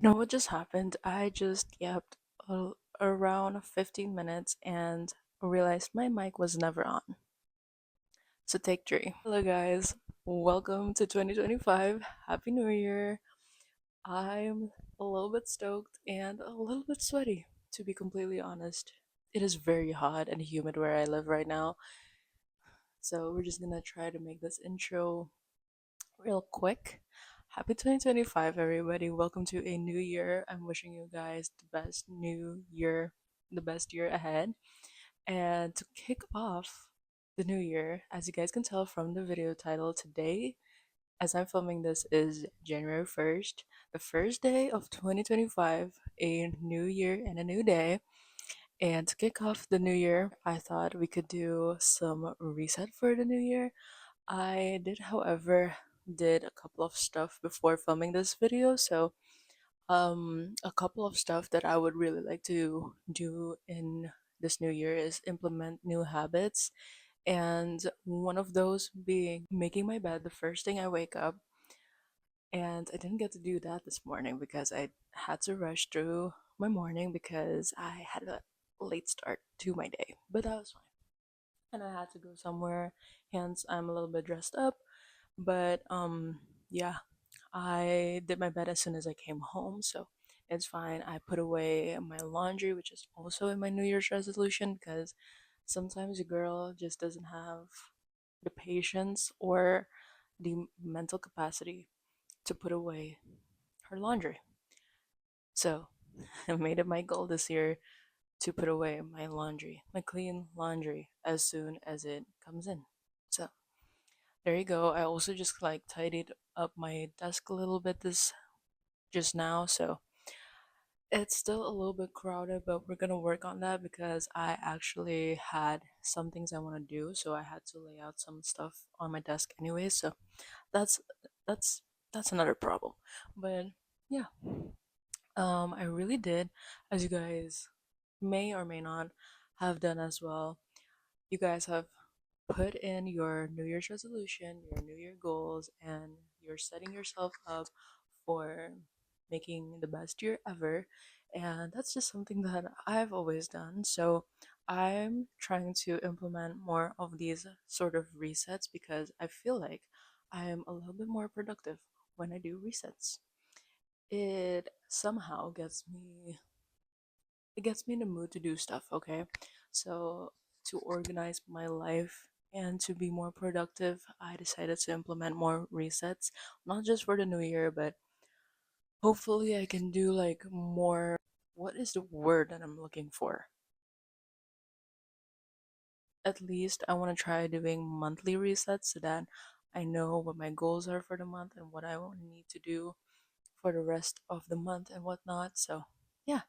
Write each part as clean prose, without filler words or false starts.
Know what just happened? I just yapped around 15 minutes and realized my mic was never on. So take three. Hello guys, welcome to 2025. Happy New Year. I'm a little bit stoked and a little bit sweaty, to be completely honest. It is very hot and humid where I live right now. So we're just gonna try to make this intro real quick. Happy 2025, everybody. Welcome to a new year. I'm wishing you guys the best new year, the best year ahead. And to kick off the new year, as you guys can tell from the video title, today, as I'm filming this, is January 1st, the first day of 2025, a new year and a new day. And to kick off the new year, I thought we could do some reset for the new year. I did, however, did a couple of stuff before filming this video, so a couple of stuff that I would really like to do in this new year is implement new habits, and one of those being making my bed the first thing I wake up. And I didn't get to do that this morning because I had to rush through my morning because I had a late start to my day, but that was fine. And I had to go somewhere, hence I'm a little bit dressed up. But yeah, I did my bed as soon as I came home, so it's fine. I put away my laundry, which is also in my New Year's resolution, because sometimes a girl just doesn't have the patience or the mental capacity to put away her laundry. So I made it my goal this year to put away my laundry, my clean laundry, as soon as it comes in. So there you go. I also just like tidied up my desk a little bit this just now, so it's still a little bit crowded, but we're gonna work on that because I actually had some things I want to do, so I had to lay out some stuff on my desk anyway. So that's that's that's another problem. But yeah, I really did, as you guys may or may not have done as well. You guys have put in your New Year's resolution, your New Year goals, and you're setting yourself up for making the best year ever. And that's just something that I've always done. So I'm trying to implement more of these sort of resets because I feel like I am a little bit more productive when I do resets. It somehow gets me in the mood to do stuff, okay? So to organize my life and to be more productive, I decided to implement more resets, not just for the new year, but hopefully I can do like more. What is the word that I'm looking for? At least I want to try doing monthly resets so that I know what my goals are for the month and what I will need to do for the rest of the month and whatnot. So, yeah,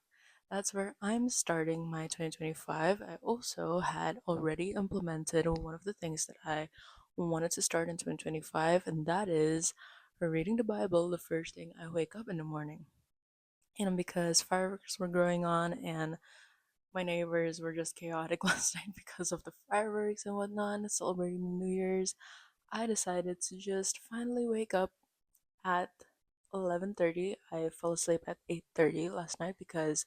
that's where I'm starting my 2025. I also had already implemented one of the things that I wanted to start in 2025, and that is reading the Bible the first thing I wake up in the morning. And because fireworks were going on and my neighbors were just chaotic last night because of the fireworks and whatnot, celebrating New Year's, I decided to just finally wake up at 11:30. I fell asleep at 8:30 last night because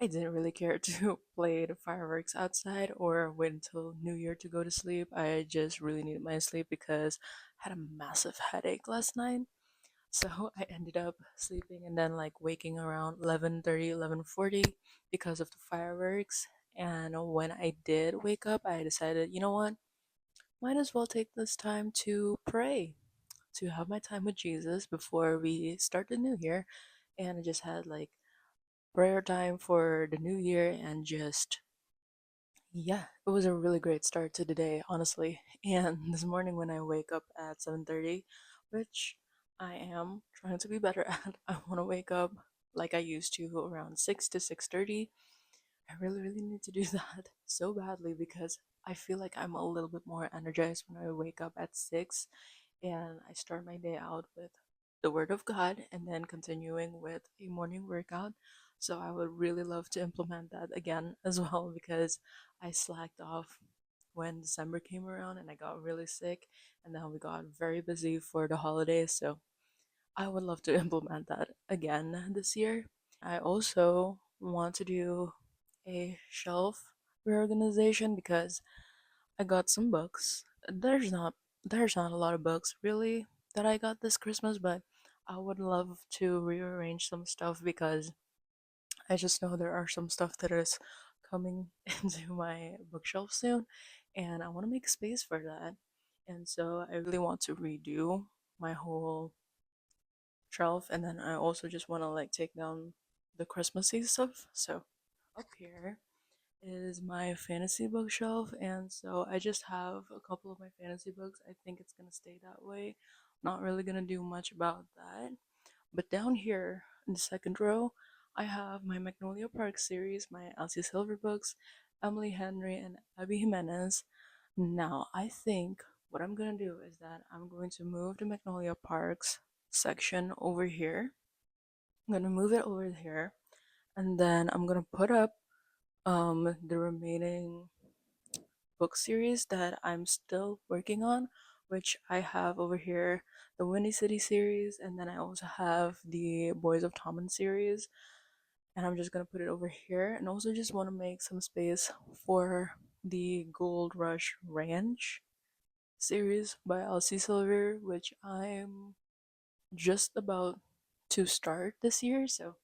I didn't really care to play the fireworks outside or wait until New Year to go to sleep. I just really needed my sleep because I had a massive headache last night. So I ended up sleeping and then like waking around 11:30, 11:40 because of the fireworks. And when I did wake up, I decided, you know what? Might as well take this time to pray, to have my time with Jesus before we start the new year. And I just had like prayer time for the new year and just yeah, it was a really great start to the day, honestly. And this morning when I wake up at 7:30, which I am trying to be better at, I want to wake up like I used to around 6 to 6:30. I really need to do that so badly because I feel like I'm a little bit more energized when I wake up at 6 and I start my day out with the Word of God and then continuing with a morning workout. So I would really love to implement that again as well because I slacked off when December came around and I got really sick, and then we got very busy for the holidays. So I would love to implement that again this year. I also want to do a shelf reorganization because I got some books. There's not a lot of books really that I got this Christmas, but I would love to rearrange some stuff because I just know there are some stuff that is coming into my bookshelf soon, and I want to make space for that. And so I really want to redo my whole shelf, and then I also just want to like take down the Christmassy stuff. So up here is my fantasy bookshelf, and so I just have a couple of my fantasy books. I think it's gonna stay that way. Not really gonna do much about that. But down here in the second row, I have my Magnolia Park series, my Elsie Silver books, Emily Henry, and Abby Jimenez. Now, I think what I'm gonna do is that I'm going to move the Magnolia Parks section over here. I'm gonna move it over here, and then I'm gonna put up the remaining book series that I'm still working on, which I have over here the Windy City series, and then I also have the Boys of Tommen series, and I'm just gonna put it over here, and also just want to make some space for the Gold Rush Ranch series by Elsie Silver, which I'm just about to start this year, so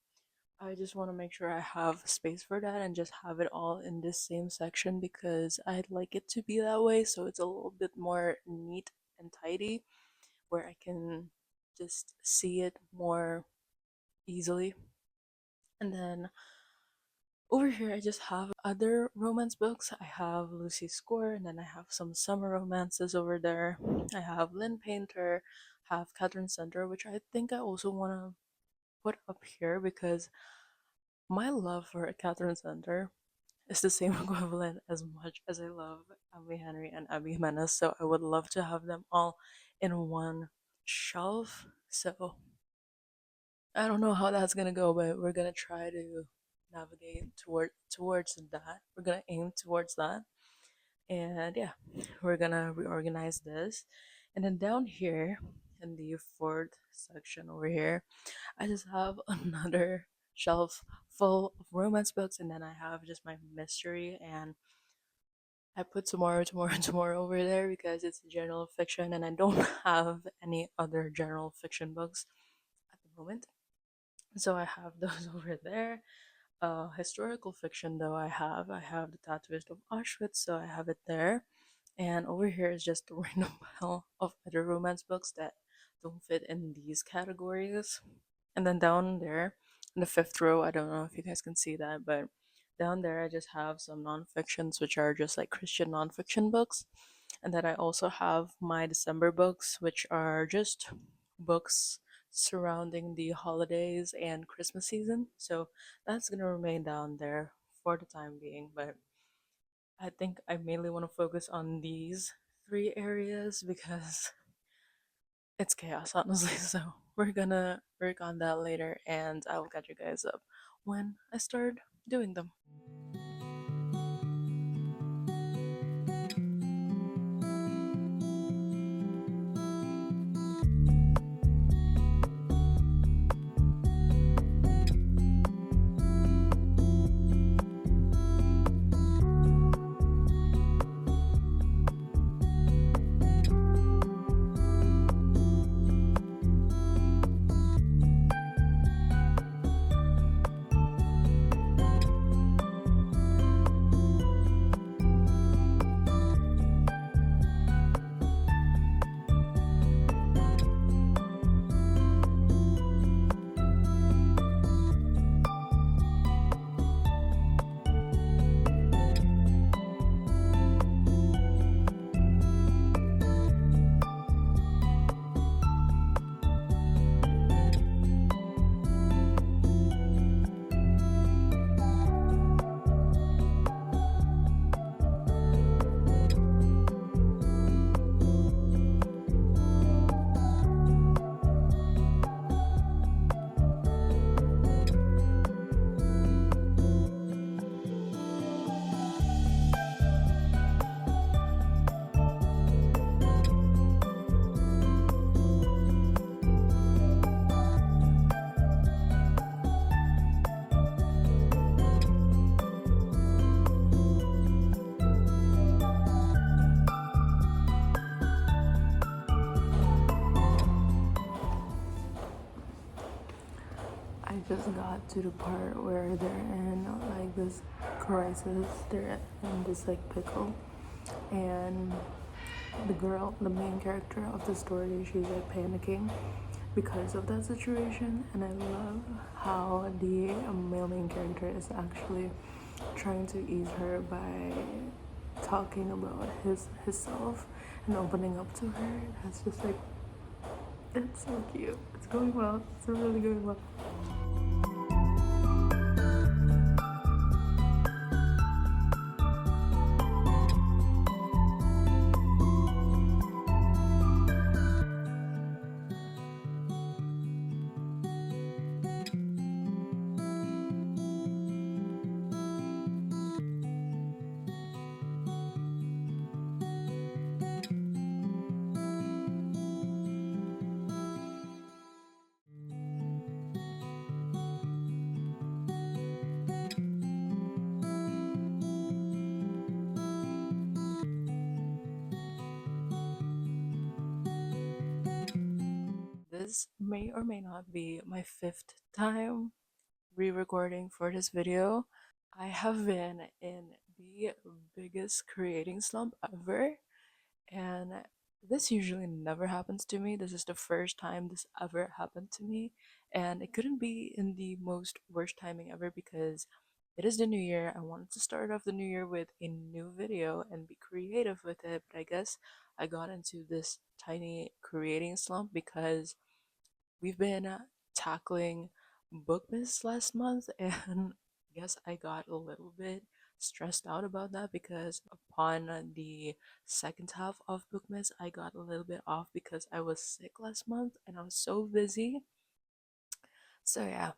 I just want to make sure I have space for that and just have it all in this same section because I'd like it to be that way so it's a little bit more neat and tidy where I can just see it more easily. And then over here, I just have other romance books. I have Lucy Score, and then I have some summer romances over there. I have Lynn Painter, have Catherine Center, which I think I also want to put up here because my love for Catherine Center is the same equivalent as much as I love Emily Henry and Abby Jimenez, so I would love to have them all in one shelf. So I don't know how that's gonna go, but we're gonna try to navigate towards that. We're gonna aim towards that, and yeah, we're gonna reorganize this, and then down here in the fourth section over here, I just have another shelf full of romance books, and then I have just my mystery, and I put tomorrow, tomorrow, tomorrow over there because it's general fiction, and I don't have any other general fiction books at the moment. So I have those over there. Historical fiction, though, I have the Tattooist of Auschwitz, so I have it there. And over here is just a random pile of other romance books that don't fit in these categories. And then down there, in the fifth row, I don't know if you guys can see that, but down there I just have some nonfictions, which are just like Christian nonfiction books. And then I also have my December books, which are just books surrounding the holidays and Christmas season. So that's gonna remain down there for the time being. But I think I mainly want to focus on these three areas because it's chaos, honestly. So we're gonna work on that later, and I will catch you guys up when I start doing them. just got to the part where they're in like this crisis. They're in this like pickle, and the girl, the main character of the story, she's like panicking because of that situation. And I love how the male main character is actually trying to ease her by talking about himself and opening up to her. That's just like, it's so cute. It's going well. It's really going well. This may or may not be my fifth time re-recording for this video. I have been in the biggest creating slump ever, and this usually never happens to me. This is the first time this ever happened to me, and it couldn't be in the most worst timing ever because it is the new year. I wanted to start off the new year with a new video and be creative with it, but I guess I got into this tiny creating slump because we've been tackling Bookmas last month, and I guess I got a little bit stressed out about that because upon the second half of Bookmas, I got a little bit off because I was sick last month and I was so busy. So, yeah,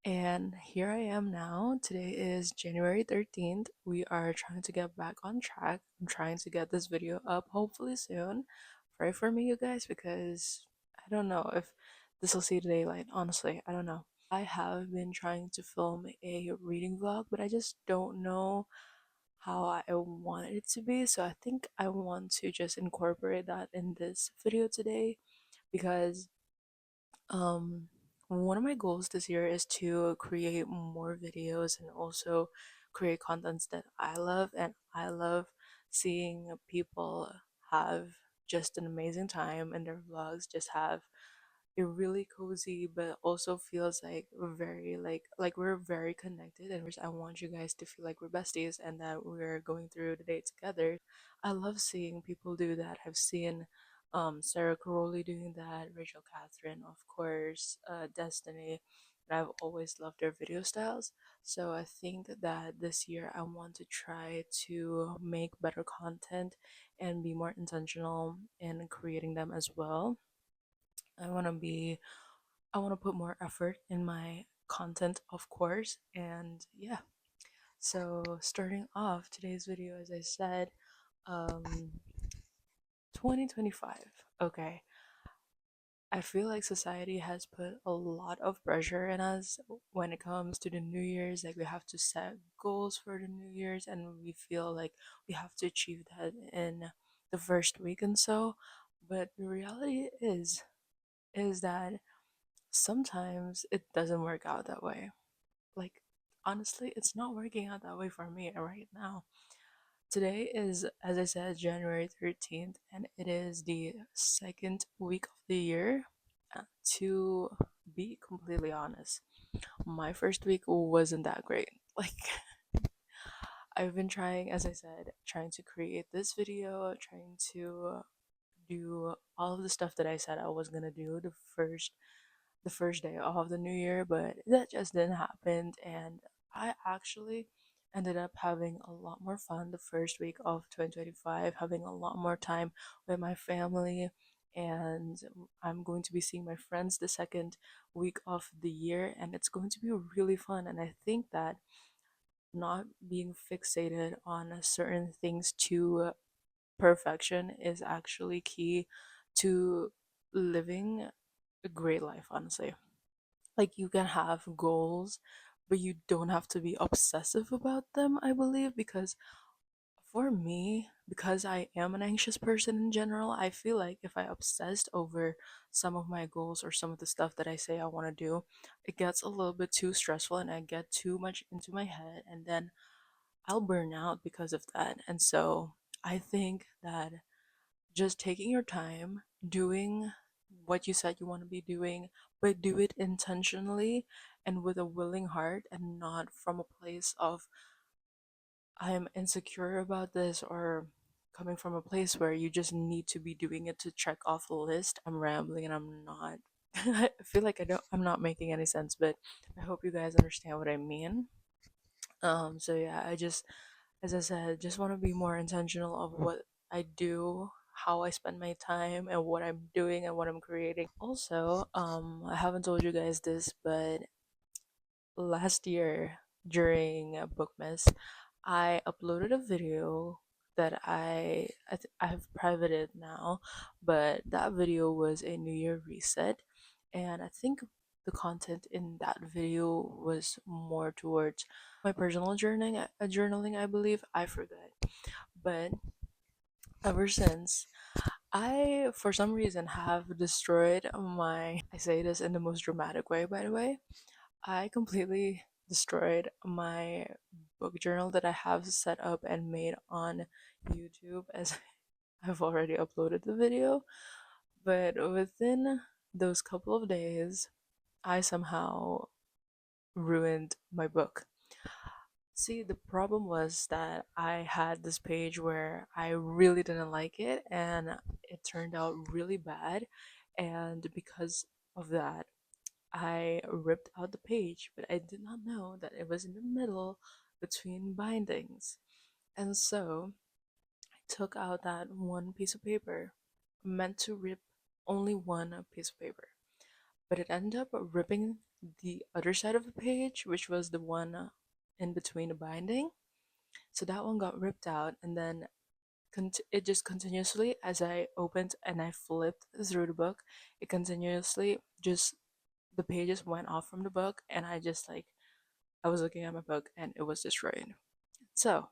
and here I am now. Today is January 13th. We are trying to get back on track. I'm trying to get this video up hopefully soon. Pray for me, you guys, because I don't know if this will see the daylight. Honestly, I don't know. I have been trying to film a reading vlog, but I just don't know how I want it to be. So I think I want to just incorporate that in this video today because um, one of my goals this year is to create more videos and also create contents that I love, and I love seeing people have just an amazing time in their vlogs, just have it really cozy but also feels like we're very like we're very connected, and I want you guys to feel like we're besties and that we're going through the day together. I love seeing people do that. I've seen Sarah Caroli doing that, Rachel Catherine, of course, Destiny, and I've always loved their video styles. So I think that this year I want to try to make better content and be more intentional in creating them as well. I want to be I want to put more effort in my content, of course. And yeah, so starting off today's video, as I said, um 2025. Okay. I feel like society has put a lot of pressure in us when it comes to the New Year's. Like, we have to set goals for the New Year's, and we feel like we have to achieve that in the first week and so. But the reality is that sometimes it doesn't work out that way. Like, honestly, it's not working out that way for me right now. Today is, as I said, January 13th, and it is the second week of the year. To be completely honest, my first week wasn't that great. Like, I've been trying, as I said, trying to create this video, trying to do all of the stuff that I said I was gonna do the first day of the new year, but that just didn't happen. And I actually ended up having a lot more fun the first week of 2025, having a lot more time with my family. And I'm going to be seeing my friends the second week of the year, and it's going to be really fun. And I think that not being fixated on certain things to perfection is actually key to living a great life, honestly. Like, you can have goals, but you don't have to be obsessive about them, I believe, because For me, because I am an anxious person in general, I feel like if I obsessed over some of my goals or some of the stuff that I say I want to do, it gets a little bit too stressful and I get too much into my head, and then I'll burn out because of that. And so I think that just taking your time, doing what you said you want to be doing, but do it intentionally and with a willing heart and not from a place of I'm insecure about this or coming from a place where you just need to be doing it to check off a list. I'm rambling and I'm not. I feel like I'm not making any sense, but I hope you guys understand what I mean. So yeah, I just, as I said, just want to be more intentional of what I do, how I spend my time, and what I'm doing and what I'm creating. Also, I haven't told you guys this, but last year during Bookmas, I uploaded a video that I have privated now, but that video was a New Year reset, and I think the content in that video was more towards my personal journaling, I believe. I forget, but ever since I, for some reason, have destroyed my. I say this in the most dramatic way, by the way. I completely destroyed my book journal that I have set up and made on YouTube, as I've already uploaded the video. But within those couple of days, I somehow ruined my book. See, the problem was that I had this page where I really didn't like it and it turned out really bad. And because of that, I ripped out the page, but I did not know that it was in the middle between bindings. And so I took out that one piece of paper, meant to rip only one piece of paper, but it ended up ripping the other side of the page, which was the one in between the binding. So that one got ripped out, and then it just continuously, as I opened and I flipped through the book, it continuously just the pages went off from the book, and I just like I was looking at my book and it was destroyed. So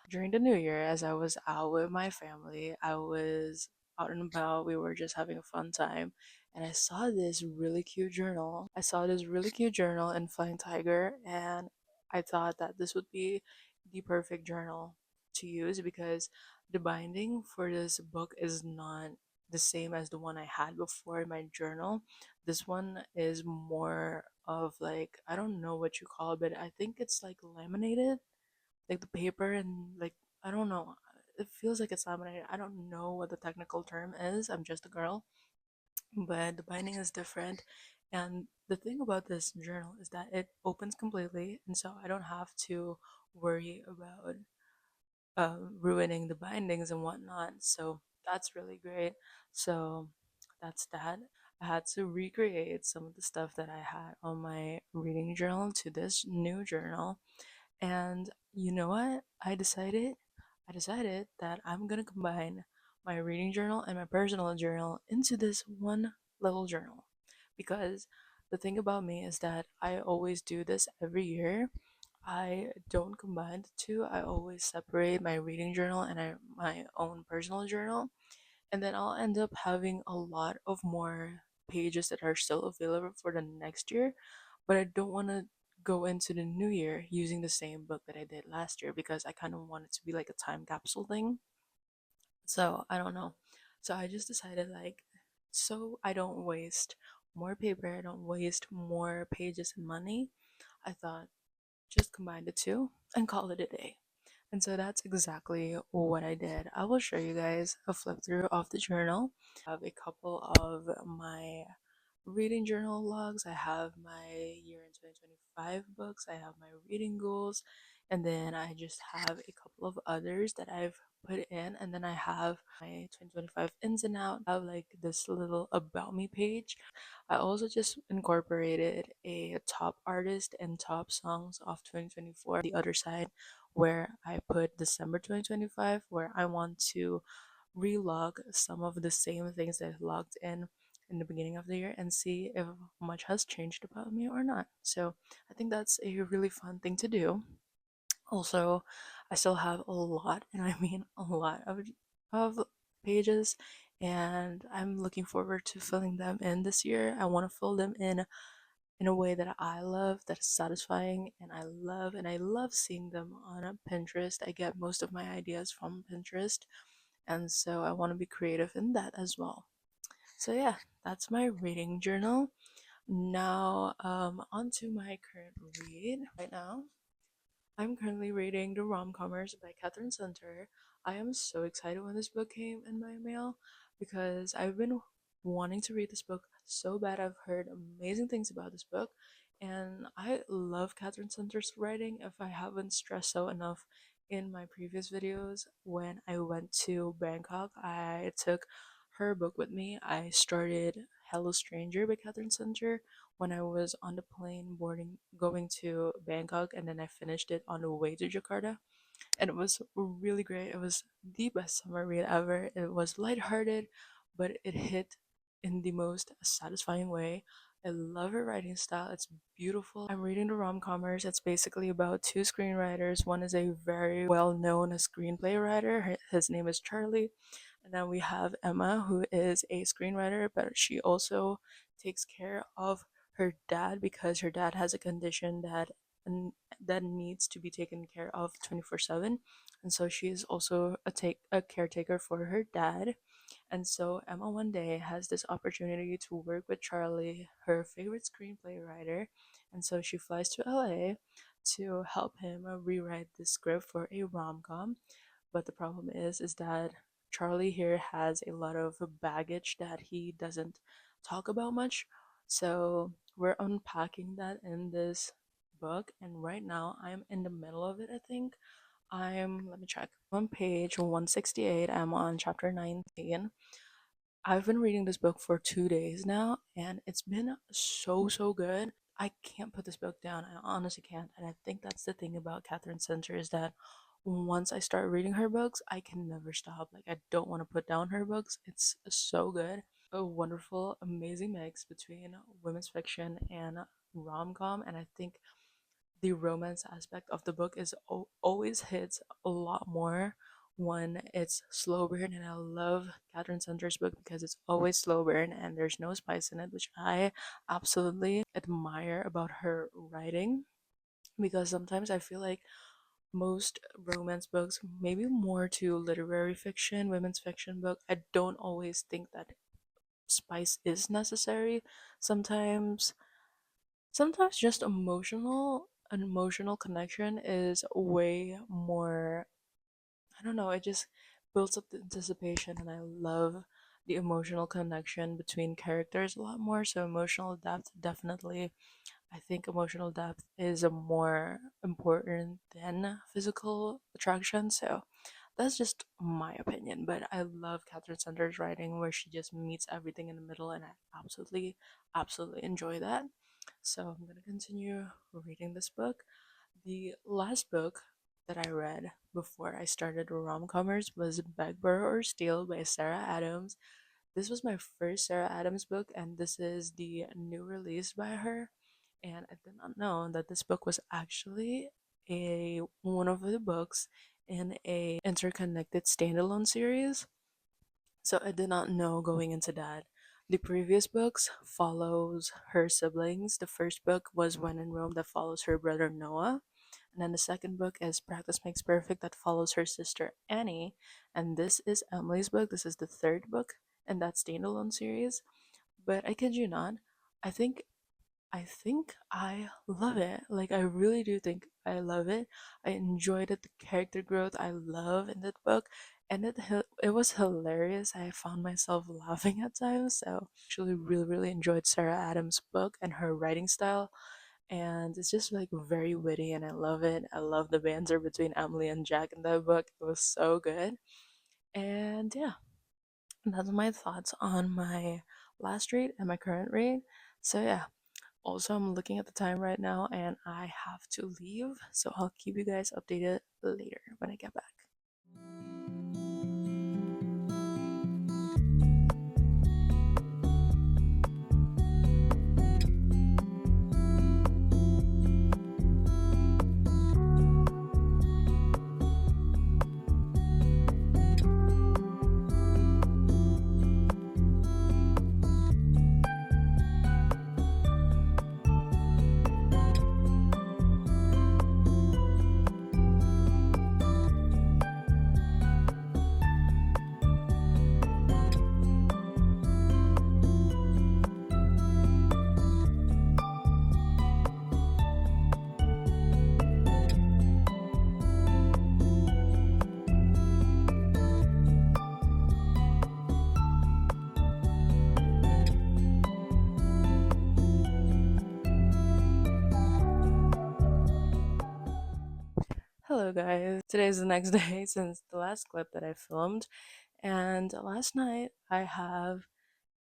during the new year, as I was out with my family, I was out and about, we were just having a fun time, and I saw this really cute journal. I saw this really cute journal in Flying Tiger, and I thought that this would be the perfect journal to use because the binding for this book is not the same as the one I had before in my journal. This one is more of like, I don't know what you call it, but I think it's like laminated, like the paper, and like I don't know. It feels like it's laminated. I don't know what the technical term is. I'm just a girl, but the binding is different. And the thing about this journal is that it opens completely, and so I don't have to worry about ruining the bindings and whatnot. So that's really great. So that's that. I had to recreate some of the stuff that I had on my reading journal to this new journal, and you know what? I decided that I'm gonna combine my reading journal and my personal journal into this one little journal. Because the thing about me is that I always do this every year. I don't combine the two. I always separate my reading journal and my own personal journal, and then I'll end up having a lot of more pages that are still available for the next year, but I don't want to go into the new year using the same book that I did last year because I kind of want it to be like a time capsule thing. So I don't know. So I just decided like, so I don't waste more paper, I don't waste more pages and money. I thought just combine the two and call it a day. And so that's exactly what I did. I will show you guys a flip through of the journal. I have a couple of my reading journal logs. I have my year in 2025 books. I have my reading goals. And then I just have a couple of others that I've put in. And then I have my 2025 ins and out. I have like this little about me page. I also just incorporated a top artist and top songs of 2024 the other side, where I put December 2025, where I want to relog some of the same things that I logged in the beginning of the year and see if much has changed about me or not. So I think that's a really fun thing to do. Also, I still have a lot, and I mean a lot of pages, and I'm looking forward to filling them in this year. I want to fill them in a way that I love, that is satisfying, and I love seeing them on Pinterest. I get most of my ideas from Pinterest, and so I want to be creative in that as well. So yeah, that's my reading journal. Now, on to my current read right now. I'm currently reading The Rom-Comers by Catherine Center. I am so excited when this book came in my mail because I've been wanting to read this book so bad. I've heard amazing things about this book, and I love Catherine Center's writing. If I haven't stressed so enough in my previous videos, when I went to Bangkok, I took her book with me. I started Hello Stranger by Catherine Center when I was on the plane boarding going to Bangkok, and then I finished it on the way to Jakarta, and it was really great. It was the best summer read ever. It was lighthearted, but it hit in the most satisfying way. I love her writing style. It's beautiful. I'm reading the rom-comers. It's basically about two screenwriters. One is a very well-known screenplay writer. His name is Charlie. And then we have Emma, who is a screenwriter, but she also takes care of her dad because her dad has a condition that needs to be taken care of 24/7, and so she is also a caretaker for her dad. And so Emma one day has this opportunity to work with Charlie, her favorite screenplay writer, and so she flies to LA to help him rewrite the script for a rom-com. But the problem is that Charlie here has a lot of baggage that he doesn't talk about much. So we're unpacking that in this book, and right now I'm in the middle of it, I think. Let me check. On page 168, I'm on chapter 19. I've been reading this book for 2 days now, and it's been so good. I can't put this book down. I honestly can't. And I think that's the thing about Catherine Center is that once I start reading her books, I can never stop. Like, I don't want to put down her books. It's so good. A wonderful, amazing mix between women's fiction and rom com. And I think the romance aspect of the book is always hits a lot more when it's slow burn, and I love Catherine Center's book because it's always slow burn and there's no spice in it, which I absolutely admire about her writing. Because sometimes I feel like most romance books, maybe more to literary fiction, women's fiction book, I don't always think that spice is necessary. Sometimes sometimes just an emotional connection is way more, I don't know, it just builds up the anticipation, and I love the emotional connection between characters a lot more. So emotional depth, definitely, I think emotional depth is a more important than physical attraction. So that's just my opinion, but I love Catherine Center's writing where she just meets everything in the middle, and I absolutely enjoy that. So I'm gonna continue reading this book. The last book that I read before I started rom-comers was Beg, Borrow, or Steal by Sarah Adams. This was my first Sarah Adams book, and this is the new release by her. And I did not know that this book was actually a one of the books in a interconnected standalone series. So I did not know going into that. The previous books follows her siblings. The first book was When in Rome, that follows her brother Noah. And then the second book is Practice Makes Perfect, that follows her sister Annie. And this is Emily's book. This is the third book in that standalone series. But I kid you not, I think I love it. Like, I really do think I love it. I enjoyed it, the character growth I love in that book, and it was hilarious. I found myself laughing at times. So, actually, really enjoyed Sarah Adams' book and her writing style, and it's just like very witty, and I love it. I love the banter between Emily and Jack in that book. It was so good, and yeah, that's my thoughts on my last read and my current read. So yeah, also, I'm looking at the time right now and I have to leave, so I'll keep you guys updated later when I get back. Hello, guys. Today's the next day since the last clip that I filmed, and last night I have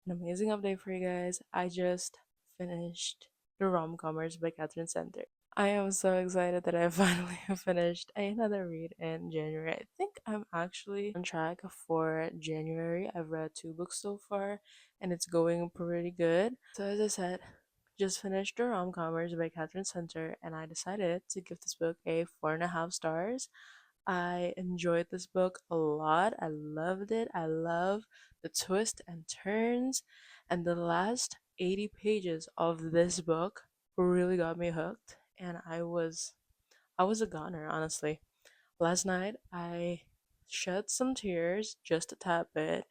an amazing update for you guys. I just finished The Rom-Comers by Catherine Center. I am so excited that I finally finished another read in January. I think I'm actually on track for January. I've read 2 books so far, and it's going pretty good. So as I said, just finished The Rom-Comers by Catherine Center, and I decided to give this book a 4.5 stars. I enjoyed this book a lot. I loved it. I love the twists and turns, and the last 80 pages of this book really got me hooked, and I was a goner, honestly. Last night I shed some tears, just a tad bit,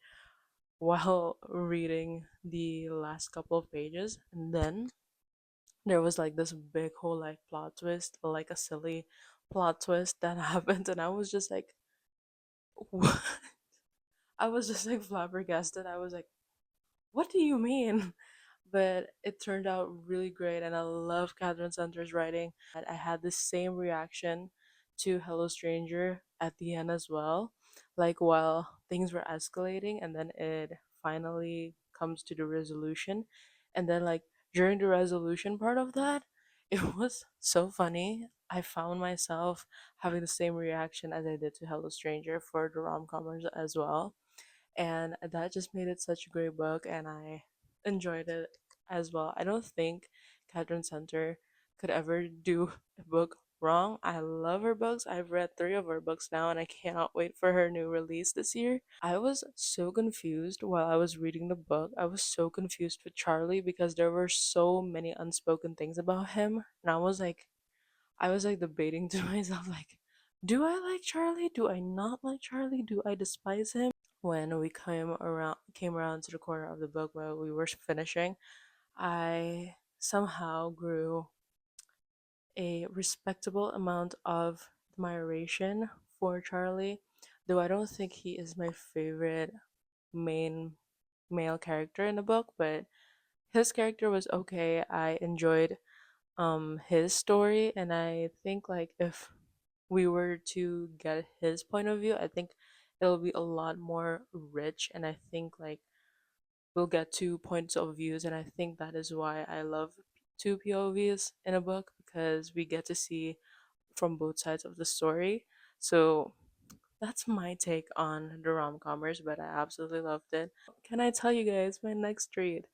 while reading the last couple of pages, and then there was like this big whole like plot twist, like a silly plot twist that happened, and I was just like, what? I was just like flabbergasted. I was like, what do you mean? But it turned out really great, and I love Catherine Center's writing. I had the same reaction to Hello Stranger at the end as well, like while things were escalating, and then it finally comes to the resolution, and then like during the resolution part of that, it was so funny. I found myself having the same reaction as I did to Hello Stranger for the rom-comers as well, and that just made it such a great book, and I enjoyed it as well. I don't think Catherine Center could ever do a book wrong. I love her books. I've read 3 of her books now, and I cannot wait for her new release this year. I was so confused while I was reading the book. I was so confused with Charlie because there were so many unspoken things about him, and I was like debating to myself like, do I like Charlie? Do I not like Charlie? Do I despise him? When we came around to the corner of the book while we were finishing, I somehow grew a respectable amount of admiration for Charlie, though I don't think he is my favorite main male character in the book, but his character was okay. I enjoyed his story, and I think like if we were to get his point of view, I think it'll be a lot more rich, and I think like we'll get 2 points of views, and I think that is why I love 2 POVs in a book, because we get to see from both sides of the story. So that's my take on the rom-comers, but I absolutely loved it. Can I tell you guys my next read?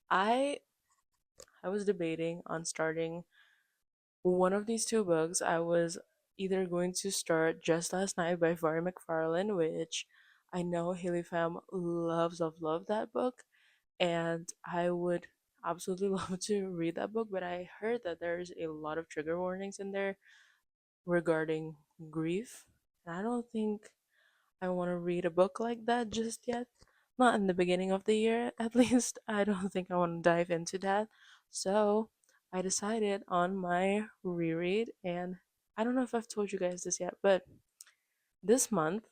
I i was debating on starting one of these 2 books. I was either going to start Just Last Night by Vary McFarlane, which I know Haley Fam love that book, and I would absolutely love to read that book, but I heard that there's a lot of trigger warnings in there regarding grief, and I don't think I want to read a book like that just yet. Not in the beginning of the year, at least. I don't think I want to dive into that. So I decided on my reread, and I don't know if I've told you guys this yet, but this month,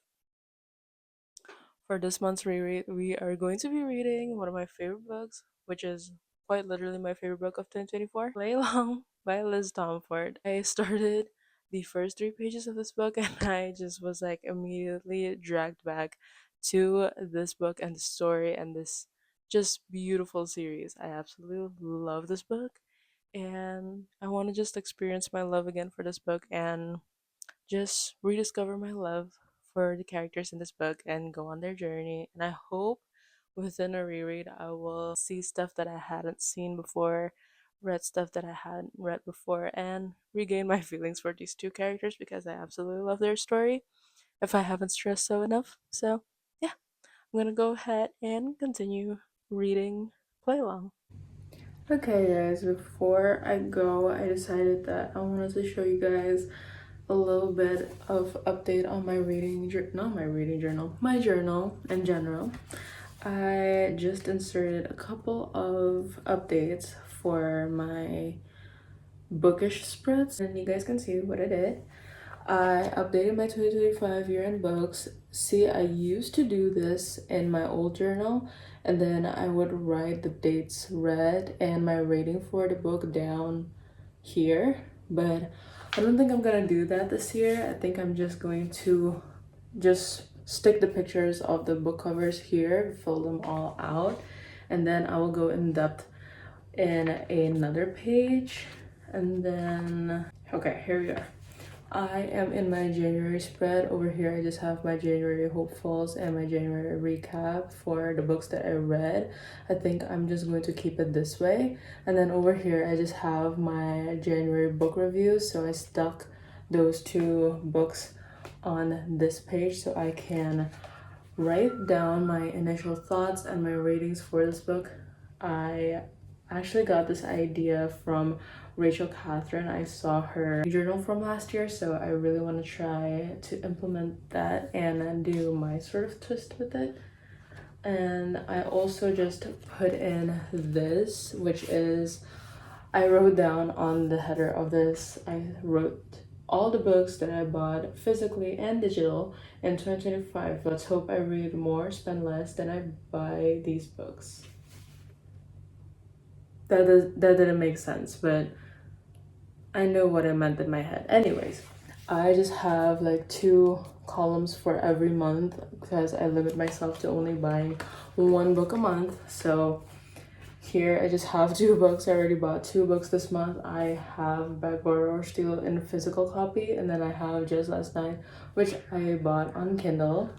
for this month's reread, we are going to be reading one of my favorite books, which is quite literally my favorite book of 2024, Play Along by Liz Tomford. I started the first 3 pages of this book, and I just was like immediately dragged back to this book and the story and this just beautiful series. I absolutely love this book, and I want to just experience my love again for this book and just rediscover my love for the characters in this book and go on their journey. And I hope within a reread, I will see stuff that I hadn't seen before, read stuff that I hadn't read before, and regain my feelings for these 2 characters because I absolutely love their story if I haven't stressed so enough. So, yeah, I'm gonna go ahead and continue reading Play Along. Okay, guys, before I go, I decided that I wanted to show you guys a little bit of update on my not my reading journal, my journal in general. I just inserted a couple of updates for my bookish spreads, and you guys can see what I did. I updated my 2025 year-end books. See, I used to do this in my old journal, and then I would write the dates read and my rating for the book down here. But I don't think I'm gonna do that this year. I think I'm just going to just stick the pictures of the book covers here, fill them all out, and then I will go in depth in another page. And then, okay, here we are. I am in my January spread. Over here I just have my January hopefuls and my January recap for the books that I read. I think I'm just going to keep it this way. And then over here I just have my January book reviews, so I stuck those two books on this page so I can write down my initial thoughts and my ratings for this book. I actually got this idea from Rachel Catherine. I saw her journal from last year, so I really want to try to implement that and do my sort of twist with it. And I also just put in this, which is, I wrote down on the header of this, I wrote all the books that I bought physically and digital in 2025. Let's hope I read more, spend less than I buy these books. That didn't make sense, but I know what I meant in my head. Anyways, I just have like 2 columns for every month because I limit myself to only buying 1 book a month. So here I just have 2 books. I already bought 2 books this month. I have Bag Borrow or Steal in physical copy, and then I have Just Last Night, which I bought on Kindle.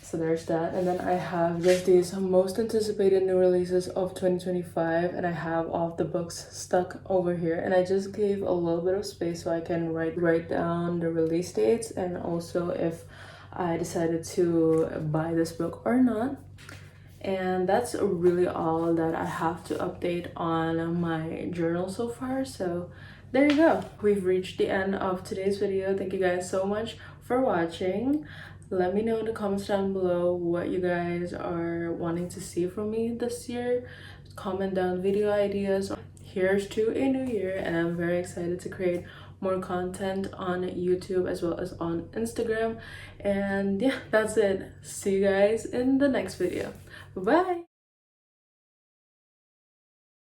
So there's that. And then I have just these most anticipated new releases of 2025, and I have all of the books stuck over here. And I just gave a little bit of space so I can write down the release dates and also if I decided to buy this book or not. And that's really all that I have to update on my journal so far. So there you go. We've reached the end of today's video. Thank you guys so much for watching. Let me know in the comments down below what you guys are wanting to see from me this year. Comment down video ideas. Here's to a new year, and I'm very excited to create more content on YouTube as well as on Instagram. And yeah, that's it. See you guys in the next video. Bye.